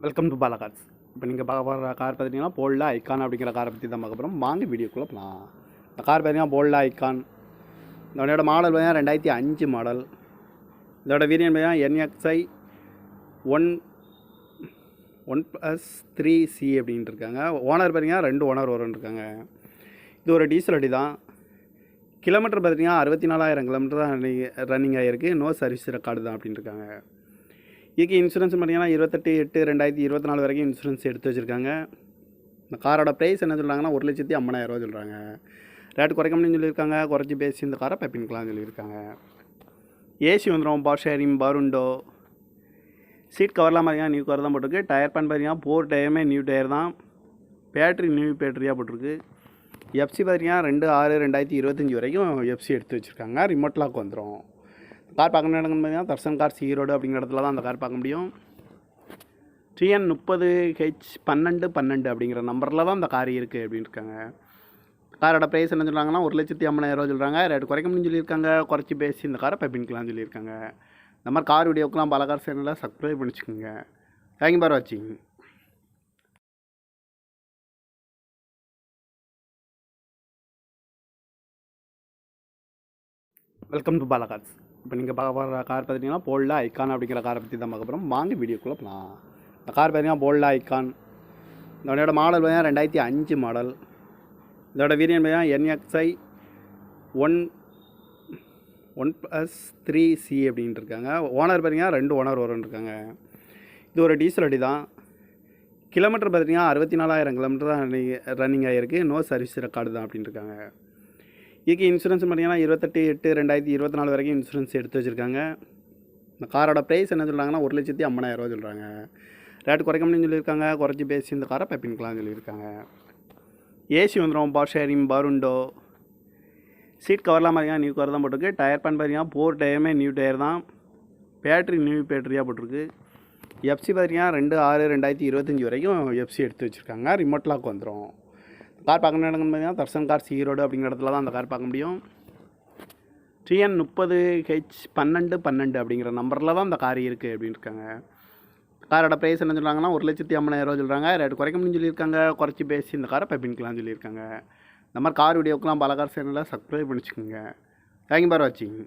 Welcome to Bala cars. இப்போ நீங்கள் பார்க்க போகிற கார் பார்த்தீங்கன்னா போல்டா ஐகான் அப்படிங்கிற காரை பற்றி தான் பார்க்க போகிறோம். வாங்க வீடியோக்குள்ளே போகலாம். இந்த கார் பார்த்தீங்கன்னா போல்டா ஐகான். இதோட மாடல் பார்த்தீங்கன்னா 2005 மாடல். இதோட வேரியன்ட் பார்த்தீங்கன்னா NXi 1+3C அப்படின்ட்டு இருக்காங்க. ஓனர் பார்த்தீங்கன்னா 2 ஓனர் வரும்னு இருக்காங்க. இது ஒரு டீசல் வண்டி தான். கிலோமீட்டர் பார்த்தீங்கன்னா 64,000 கிலோமீட்டர் தான் ரன்னிங் ஆகிருக்கு. நோ சர்வீஸ் ரெக்கார்டு தான் அப்படின்ட்டு இருக்காங்க. இதுக்கு இன்சூரன்ஸ் பார்த்தீங்கன்னா 28/8/2024 வரைக்கும் இன்சூரன்ஸ் எடுத்து வச்சுருக்காங்க. இந்த காரோட ப்ரைஸ் என்ன சொல்கிறாங்கன்னா 1,50,50,000 சொல்கிறாங்க. ரேட் குறைக்க முடியும்னு சொல்லியிருக்காங்க. குறைச்சி பேசி இந்த காரை பைப்பின்கலாம்னு சொல்லியிருக்காங்க. ஏசி வந்துடும், பவர் ஷேரிங், பருண்டோ, சீட் கவர்லாம் பார்த்தீங்கன்னா நியூ கவர் தான் போட்டிருக்கு. டயர் பேன் பார்த்தீங்கன்னா 4 டயருமே நியூ டயர் தான். பேட்ரி நியூ பேட்டரியாக போட்டிருக்கு. எஃப்சி பார்த்தீங்கன்னா 2/6/2025 வரைக்கும் எஃப்சி எடுத்து வச்சுருக்காங்க. ரிமோட் லாக் வந்துடும். கார் பார்க்கணும் இடங்கன்னு பார்த்தீங்கன்னா தர்சன் கார்ஸ் ஈரோடு அப்படிங்கிற இடத்துல தான் அந்த கார் பார்க்க முடியும். TN 30H1212 அப்படிங்கிற நம்பரில் தான் அந்த கார் இருக்குது அப்படின்னு இருக்காங்க. காரோட ப்ரைஸ் என்ன சொல்கிறாங்கன்னா 1,50,50,000 சொல்கிறாங்க. ரேட் குறைக்க முடியும்னு சொல்லியிருக்காங்க. குறைச்சி பேசி இந்த காரை பைப்பின்கலாம்னு சொல்லியிருக்காங்க. இந்த மாதிரி கார் வீடியோக்கெலாம் பாலா கார் சேனலில் சப்ஸ்கிரைப் பண்ணிச்சுக்கோங்க. தேங்க்யூ ஃபார் வாட்சிங். Welcome to Bala cars. இப்போ நீங்கள் பார்க்க போகிற கார் பார்த்தீங்கன்னா போல்டா ஐகான் அப்படிங்கிற காரை பற்றி தான் பார்க்க போகிறோம். வாங்க வீடியோக்குள்ளே போகலாம். இந்த கார் பார்த்தீங்கன்னா போல்டா ஐகான். இதோட மாடல் பார்த்தீங்கன்னா 2005 மாடல். இதோட வேரியன்ட் பார்த்தீங்கன்னா NXi 1+3C அப்படின்ட்டு இருக்காங்க. ஓனர் பார்த்தீங்கன்னா 2 ஓனர் வரும்னு இருக்காங்க. இது ஒரு டீசல் வண்டி தான். கிலோமீட்டர் பார்த்தீங்கன்னா 64,000 கிலோமீட்டர் தான் ரன்னிங் ஆகிருக்கு. நோ சர்வீஸ் ரெக்கார்டு தான் அப்படின்ட்டு இருக்காங்க. இதுக்கு இன்சூரன்ஸ் பார்த்தீங்கன்னா 28/8/2024 வரைக்கும் இன்சூரன்ஸ் எடுத்து வச்சுருக்காங்க. இந்த காரோட ப்ரைஸ் என்ன சொல்கிறாங்கன்னா 1,50,50,000 சொல்கிறாங்க. ரேட் குறைக்க முடியும்னு சொல்லியிருக்காங்க. குறைச்சி பேசி இந்த காரை பைப்பின்கலாம்னு சொல்லியிருக்காங்க. ஏசி வந்துடும், பவர் ஷேரிங், பருண்டோ, சீட் கவர்லாம் பார்த்தீங்கன்னா நியூ கவர் தான் போட்டிருக்கு. டயர் பேன் பார்த்தீங்கன்னா 4 டயருமே நியூ டயர் தான். பேட்ரி நியூ பேட்டரியாக போட்டிருக்கு. எஃப்சி பார்த்தீங்கன்னா 2/6/2025 வரைக்கும் எஃப்சி எடுத்து வச்சுருக்காங்க. ரிமோட் லாக் வந்துடும். கார் பார்க்கணும் இடங்கன்னு பார்த்தீங்கன்னா தர்சன் கார்ஸ் ஈரோடு அப்படிங்கிற இடத்துல தான் அந்த கார் பார்க்க முடியும். TN 30H1212 அப்படிங்கிற நம்பரில் தான் அந்த கார் இருக்குது அப்படின்னு இருக்காங்க. காரோட ப்ரைஸ் என்ன சொல்கிறாங்கன்னா 1,50,50,000 சொல்கிறாங்க. ரேட் குறைக்க முடியும்னு சொல்லியிருக்காங்க. குறைச்சி பேசி இந்த காரை பைப்பின்கலாம்னு சொல்லியிருக்காங்க. இந்த மாதிரி கார் வீடியோக்கெலாம் பாலா கார் சேனலில் சப்ஸ்கிரைப் பண்ணிச்சுக்கோங்க. தேங்க்யூ ஃபார் வாட்சிங்.